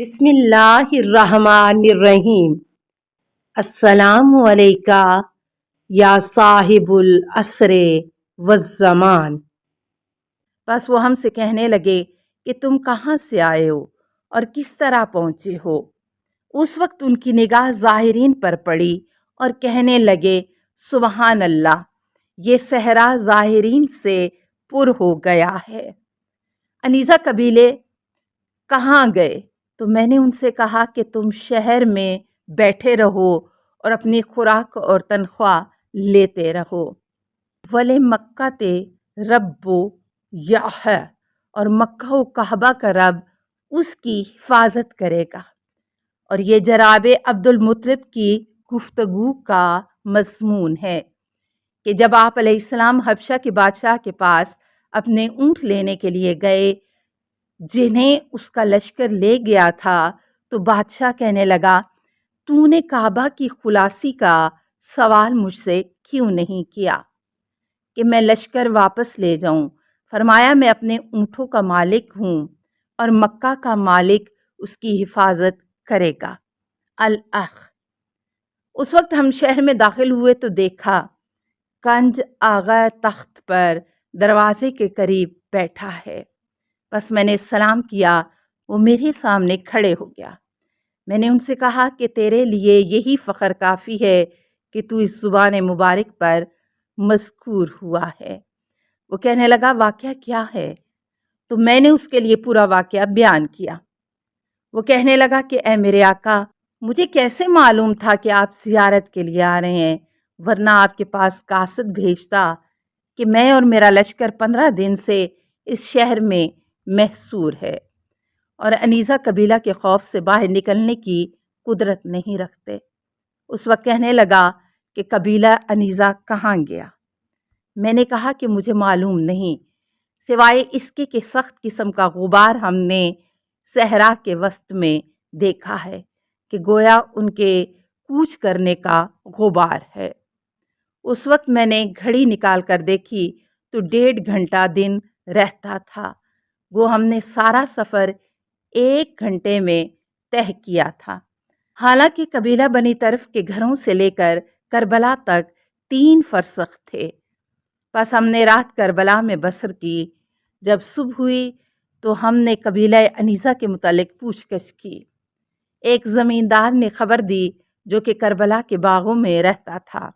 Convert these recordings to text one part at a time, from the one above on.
بسم اللہ الرحمن الرحیم۔ السلام علیکہ یا صاحب العصر والزمان۔ بس وہ ہم سے کہنے لگے کہ تم کہاں سے آئے ہو اور کس طرح پہنچے ہو۔ اس وقت ان کی نگاہ ظاہرین پر پڑی اور کہنے لگے سبحان اللہ، یہ صحرا ظاہرین سے پر ہو گیا ہے۔ انیزہ قبیلے کہاں گئے؟ تو میں نے ان سے کہا کہ تم شہر میں بیٹھے رہو اور اپنی خوراک اور تنخواہ لیتے رہو۔ وَلِ مَکَّةِ رَبُّ یَحْیَیٰ، اور مکہ و کعبہ کا رب اس کی حفاظت کرے گا۔ اور یہ جناب عبد المطلب کی گفتگو کا مضمون ہے کہ جب آپ علیہ السلام حبشہ کے بادشاہ کے پاس اپنے اونٹ لینے کے لیے گئے جنہیں اس کا لشکر لے گیا تھا، تو بادشاہ کہنے لگا تو نے کعبہ کی خلاصی کا سوال مجھ سے کیوں نہیں کیا کہ میں لشکر واپس لے جاؤں؟ فرمایا میں اپنے اونٹوں کا مالک ہوں اور مکہ کا مالک اس کی حفاظت کرے گا۔ الاخ، اس وقت ہم شہر میں داخل ہوئے تو دیکھا کنج آغا تخت پر دروازے کے قریب بیٹھا ہے۔ بس میں نے سلام کیا، وہ میرے سامنے کھڑے ہو گیا۔ میں نے ان سے کہا کہ تیرے لیے یہی فخر کافی ہے کہ تو اس زبان مبارک پر مذکور ہوا ہے۔ وہ کہنے لگا واقعہ کیا ہے؟ تو میں نے اس کے لیے پورا واقعہ بیان کیا۔ وہ کہنے لگا کہ اے میرے آقا، مجھے کیسے معلوم تھا کہ آپ زیارت کے لیے آ رہے ہیں، ورنہ آپ کے پاس قاصد بھیجتا کہ میں اور میرا لشکر 15 دن سے اس شہر میں محصور ہے اور انیزہ قبیلہ کے خوف سے باہر نکلنے کی قدرت نہیں رکھتے۔ اس وقت کہنے لگا کہ قبیلہ انیزہ کہاں گیا؟ میں نے کہا کہ مجھے معلوم نہیں، سوائے اس کے کہ سخت قسم کا غبار ہم نے صحرا کے وسط میں دیکھا ہے کہ گویا ان کے کوچ کرنے کا غبار ہے۔ اس وقت میں نے گھڑی نکال کر دیکھی تو 1.5 گھنٹہ دن رہتا تھا۔ وہ ہم نے سارا سفر 1 گھنٹے میں طے کیا تھا۔ حالانکہ قبیلہ بنی طرف کے گھروں سے لے کر کربلا تک 3 فرسخ تھے۔ بس ہم نے رات کربلا میں بسر کی۔ جب صبح ہوئی تو ہم نے قبیلہ انیزہ کے متعلق پوچھ گچھ کی۔ ایک زمیندار نے خبر دی جو کہ کربلا کے باغوں میں رہتا تھا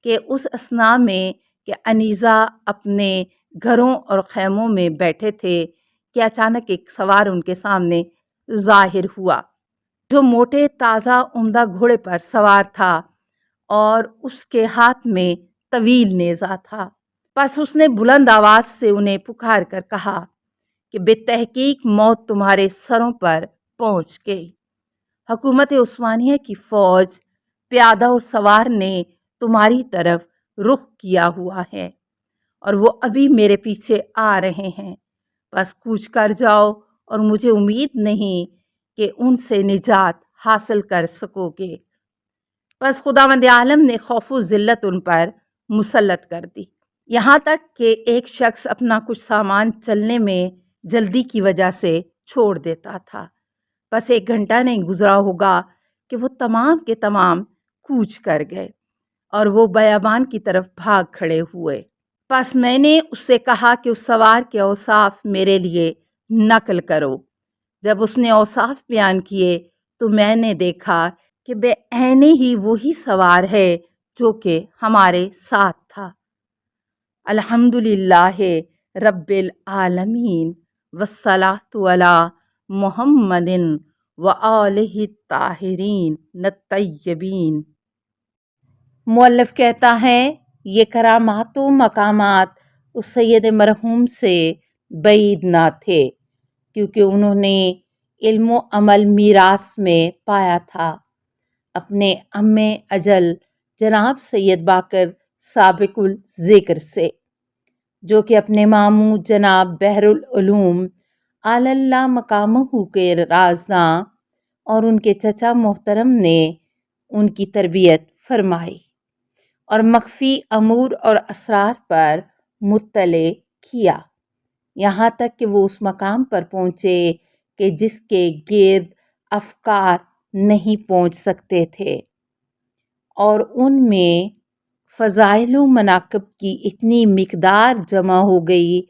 کہ اس اثناء میں کہ انیزہ اپنے گھروں اور خیموں میں بیٹھے تھے کہ اچانک ایک سوار ان کے سامنے ظاہر ہوا جو موٹے تازہ عمدہ گھوڑے پر سوار تھا اور اس کے ہاتھ میں طویل نیزہ تھا۔ پس اس نے بلند آواز سے انہیں پکار کر کہا کہ بالتحقیق موت تمہارے سروں پر پہنچ گئی۔ حکومت عثمانیہ کی فوج پیادہ و سوار نے تمہاری طرف رخ کیا ہوا ہے اور وہ ابھی میرے پیچھے آ رہے ہیں۔ بس کوچ کر جاؤ اور مجھے امید نہیں کہ ان سے نجات حاصل کر سکو گے۔ بس خداوند عالم نے خوف و ذلت ان پر مسلط کر دی، یہاں تک کہ ایک شخص اپنا کچھ سامان چلنے میں جلدی کی وجہ سے چھوڑ دیتا تھا۔ بس 1 گھنٹہ نہیں گزرا ہوگا کہ وہ تمام کے تمام کوچ کر گئے اور وہ بیابان کی طرف بھاگ کھڑے ہوئے۔ پس میں نے اس سے کہا کہ اس سوار کے اوصاف میرے لیے نقل کرو۔ جب اس نے اوصاف بیان کیے تو میں نے دیکھا کہ بے عینے ہی وہی سوار ہے جو کہ ہمارے ساتھ تھا۔ الحمدللہ رب العالمین والصلاة علی محمد وآلہ الطاہرین الطیبین۔ مؤلف کہتا ہے یہ کرامات و مقامات اس سید مرحوم سے بعید نہ تھے، کیونکہ انہوں نے علم و عمل میراث میں پایا تھا اپنے عم اجل جناب سید باقر سابق الذکر سے، جو کہ اپنے ماموں جناب بحر العلوم اعلی اللہ مقامہ کے رازداں اور ان کے چچا محترم نے ان کی تربیت فرمائی اور مخفی امور اور اسرار پر مطلع کیا، یہاں تک کہ وہ اس مقام پر پہنچے کہ جس کے گرد افکار نہیں پہنچ سکتے تھے، اور ان میں فضائل و مناقب کی اتنی مقدار جمع ہو گئی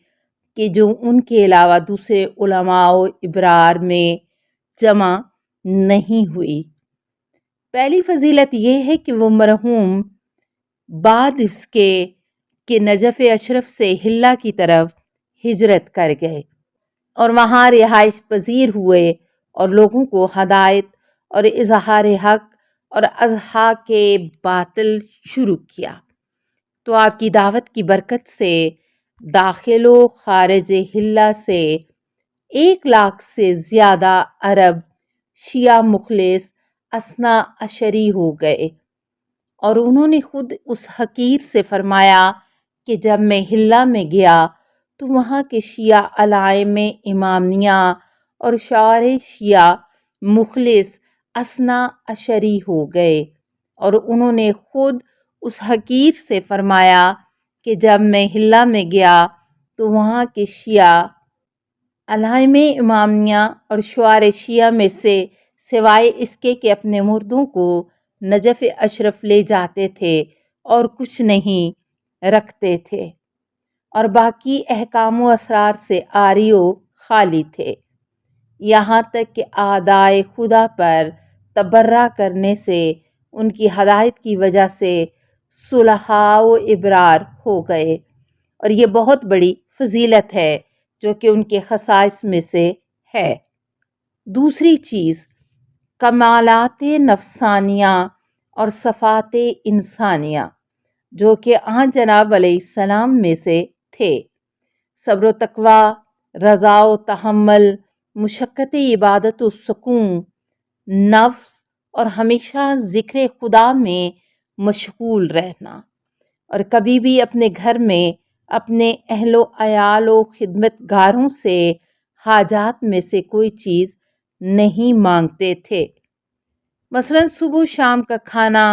کہ جو ان کے علاوہ دوسرے علماء و ابرار میں جمع نہیں ہوئی۔ پہلی فضیلت یہ ہے کہ وہ مرحوم بعد اس کے کہ نجف اشرف سے حلہ کی طرف ہجرت کر گئے اور وہاں رہائش پذیر ہوئے اور لوگوں کو ہدایت اور اظہار حق اور اضحاء کے باطل شروع کیا، تو آپ کی دعوت کی برکت سے داخل و خارج حلہ سے 1,00,000 سے زیادہ عرب شیعہ مخلص اثنا عشری ہو گئے، اور انہوں نے خود اس حقیر سے فرمایا کہ جب میں حلہ میں گیا تو وہاں کے شیعہ علائم امامیہ اور شعار شیعہ مخلص اثنا عشری ہو گئے، اور انہوں نے خود اس حقیر سے فرمایا کہ جب میں حلہ میں گیا تو وہاں کے شیعہ علائم امامیہ اور شعار شیعہ میں سے سوائے اس کے کہ اپنے مردوں کو نجف اشرف لے جاتے تھے اور کچھ نہیں رکھتے تھے، اور باقی احکام و اسرار سے عاری و خالی تھے، یہاں تک کہ اعدائے خدا پر تبرہ کرنے سے ان کی ہدایت کی وجہ سے صلحاء و ابرار ہو گئے، اور یہ بہت بڑی فضیلت ہے جو کہ ان کے خصائص میں سے ہے۔ دوسری چیز کمالات نفسانیہ اور صفات انسانیہ جو کہ آن جناب علیہ السلام میں سے تھے، صبر و تقوی، رضا و تحمل، مشقت عبادت و سکون نفس، اور ہمیشہ ذکر خدا میں مشغول رہنا، اور کبھی بھی اپنے گھر میں اپنے اہل و عیال و خدمت گاروں سے حاجات میں سے کوئی چیز نہیں مانگتے تھے، مثلا صبح و شام کا کھانا،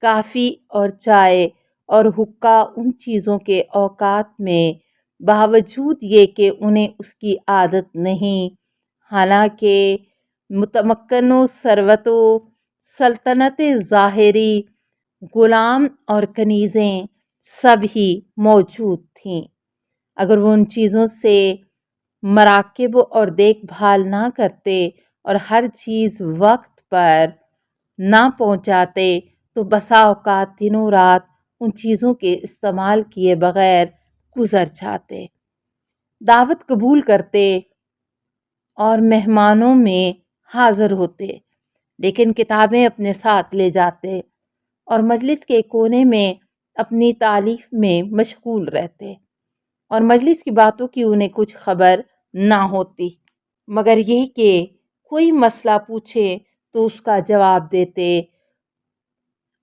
کافی اور چائے اور حقہ ان چیزوں کے اوقات میں، باوجود یہ کہ انہیں اس کی عادت نہیں، حالانکہ متمکن و ثروت و سلطنت ظاہری، غلام اور کنیزیں سب ہی موجود تھیں، اگر وہ ان چیزوں سے مراقب اور دیکھ بھال نہ کرتے اور ہر چیز وقت پر نہ پہنچاتے تو بسا اوقات دنوں رات ان چیزوں کے استعمال کیے بغیر گزر جاتے، دعوت قبول کرتے اور مہمانوں میں حاضر ہوتے، لیکن کتابیں اپنے ساتھ لے جاتے اور مجلس کے کونے میں اپنی تالیف میں مشغول رہتے، اور مجلس کی باتوں کی انہیں کچھ خبر نہ ہوتی مگر یہ کہ کوئی مسئلہ پوچھے تو اس کا جواب دیتے،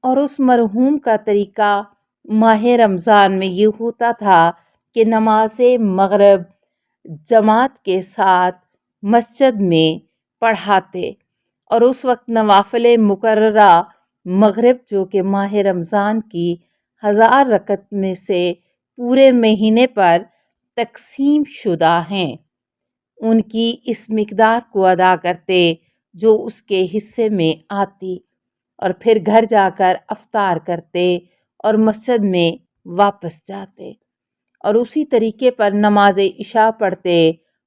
اور اس مرحوم کا طریقہ ماہ رمضان میں یہ ہوتا تھا کہ نماز مغرب جماعت کے ساتھ مسجد میں پڑھاتے، اور اس وقت نوافل مقررہ مغرب جو کہ ماہ رمضان کی 1000 رکعت میں سے پورے مہینے پر تقسیم شدہ ہیں، ان کی اس مقدار کو ادا کرتے جو اس کے حصے میں آتی، اور پھر گھر جا کر افطار کرتے اور مسجد میں واپس جاتے، اور اسی طریقے پر نماز عشاء پڑھتے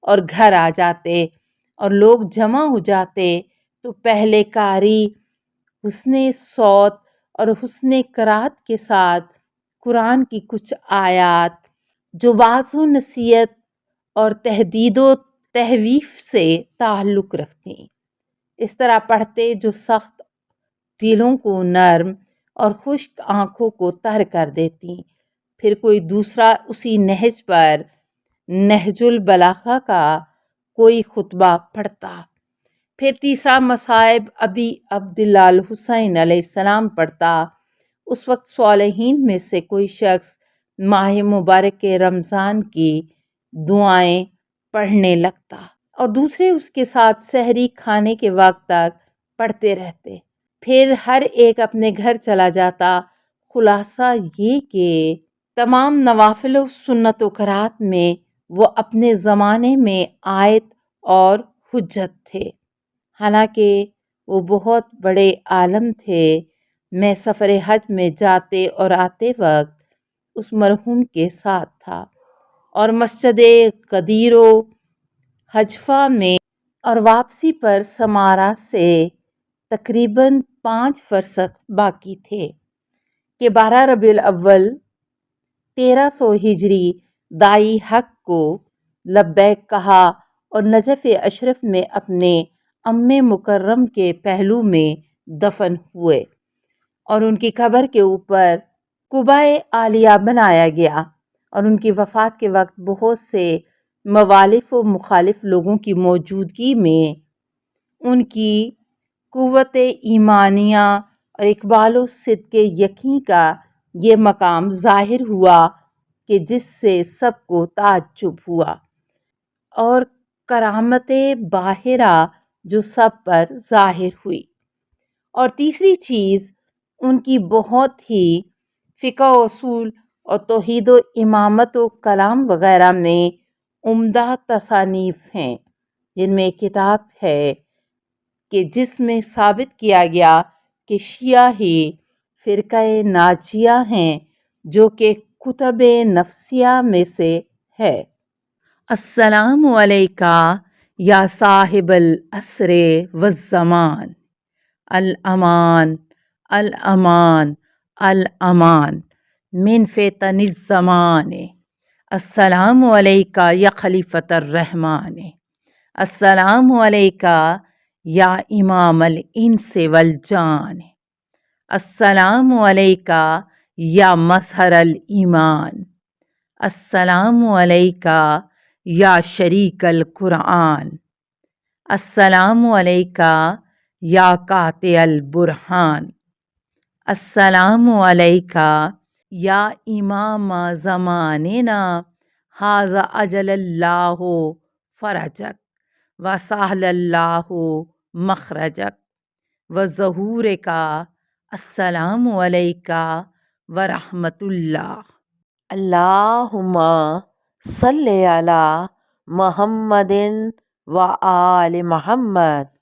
اور گھر آ جاتے، اور لوگ جمع ہو جاتے تو پہلے قاری حسن صوت اور حسن قرات کے ساتھ قرآن کی کچھ آیات جو وعظ و نصیحت اور تہدید و تخویف سے تعلق رکھتی، اس طرح پڑھتے جو سخت دلوں کو نرم اور خشک آنکھوں کو تر کر دیتی، پھر کوئی دوسرا اسی نہج پر نہج البلاغہ کا کوئی خطبہ پڑھتا، پھر تیسرا مصائب ابی عبداللہ الحسین علیہ السلام پڑھتا، اس وقت صالحین میں سے کوئی شخص ماہ مبارک رمضان کی دعائیں پڑھنے لگتا، اور دوسرے اس کے ساتھ سحری کھانے کے وقت تک پڑھتے رہتے، پھر ہر ایک اپنے گھر چلا جاتا۔ خلاصہ یہ کہ تمام نوافل و سنت و قرات میں وہ اپنے زمانے میں آیت اور حجت تھے۔ حالانکہ وہ بہت بڑے عالم تھے، میں سفر حج میں جاتے اور آتے وقت اس مرحوم کے ساتھ تھا اور مسجد غدیر و حجفہ میں اور واپسی پر سمارا سے تقریباً 5 فرسخ باقی تھے کہ 12 ربیع الاول 1300 ہجری دائی حق کو لبیک کہا اور نجف اشرف میں اپنے ام مکرم کے پہلو میں دفن ہوئے اور ان کی قبر کے اوپر قبہ عالیہ بنایا گیا، اور ان کی وفات کے وقت بہت سے موالف و مخالف لوگوں کی موجودگی میں ان کی قوت ایمانیہ اور اقبال و صدق یقین کا یہ مقام ظاہر ہوا کہ جس سے سب کو تعجب ہوا، اور کرامت باہرہ جو سب پر ظاہر ہوئی۔ اور تیسری چیز ان کی بہت ہی فقہ و اصول اور توحید و امامت و کلام وغیرہ میں عمدہ تصانیف ہیں، جن میں ایک کتاب ہے کہ جس میں ثابت کیا گیا کہ شیعہ ہی فرقہ ناجیہ ہیں، جو کہ کتب نفسیہ میں سے ہے۔ السلام علیکہ یا صاحب العصر والزمان، الامان الامان الامان من فتن الزمان، السلام علیکہ یا خلیفۃ الرحمن، السلام علیکہ یا امام الانس والجان، السلام علیکہ یا مظہر الایمان، السلام علیکہ یا شریک القرآن، السلام علیکہ یا قاطع البرہان، السلام علیکہ یا امام زماننا ھذا اجل اللہ فرجک وسہل اللہ مخرجک وظہورک، السلام علیکہ ورحمۃ اللہ۔ اللہم صلی علی محمد و آل محمد۔